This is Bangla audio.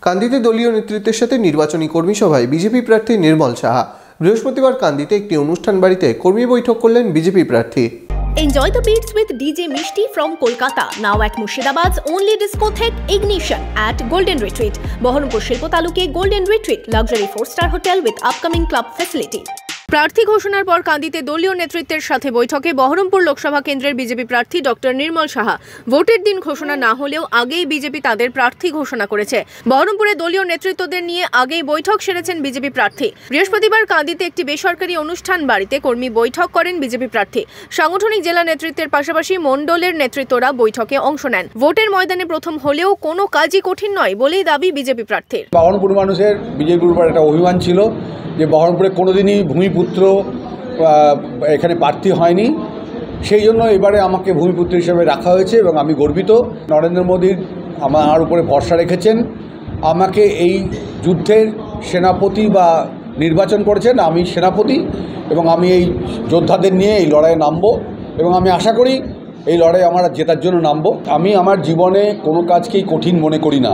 কান্দিতে দলীয় নেতৃত্বের সাথে নির্বাচনী কর্মী সভায় বিজেপি প্রার্থী নির্মল সাহা। বৃহস্পতিবার কান্দিতে একটি অনুষ্ঠান বাড়িতে কর্মী বৈঠক করলেন বিজেপি প্রার্থী। Enjoy the beats with DJ Mishti from Kolkata, now at Murshidabad's only discotheque Ignition at Golden Retreat, Baharampur Shilpo Taluke Golden Retreat, luxury 4-star hotel with upcoming club facility. প্রার্থী ঘোষণার পর কান্দিতে দলীয় নেতৃত্বের সাথে বৈঠকে বহরমপুর লোকসভা কেন্দ্রের বিজেপি প্রার্থী ডক্টর নির্মল সাহা। ভোটের দিন ঘোষণা না হলেও আগেই বিজেপি তাদের প্রার্থী ঘোষণা করেছে। বহরমপুরে দলীয় নেতৃত্বদের নিয়ে আগেই বৈঠক সেরেছেন বিজেপি প্রার্থী। বৃহস্পতিবার কান্দিতে একটি বেসরকারি অনুষ্ঠান বাড়িতে কর্মী বৈঠক করেন বিজেপি প্রার্থী। সাংগঠনিক জেলা নেতৃত্বের পাশাপাশি মণ্ডলের নেতৃত্বরা বৈঠকে অংশ নেন। ভোটের ময়দানে প্রথম হলেও কোনো কাজই কঠিন নয় বলেই দাবি বিজেপি প্রার্থীর। বহরমপুর মানুষের বিজেপির উপর একটা অভিমান ছিল যে বহরমপুরে কোনোদিনই ভূমিপুত্র এখানে প্রার্থী হয়নি, সেই জন্য এবারে আমাকে ভূমিপুত্র হিসেবে রাখা হয়েছে এবং আমি গর্বিত। নরেন্দ্র মোদী আমার উপরে ভরসা রেখেছেন, আমাকে এই যুদ্ধের সেনাপতি বা নির্বাচন করেছেন। আমি সেনাপতি এবং আমি এই যোদ্ধাদের নিয়ে এই লড়াইয়ে নামবো এবং আমি আশা করি এই লড়াই আমরা জেতার জন্য নামবো। আমি আমার জীবনে কোনো কাজকেই কঠিন মনে করি না।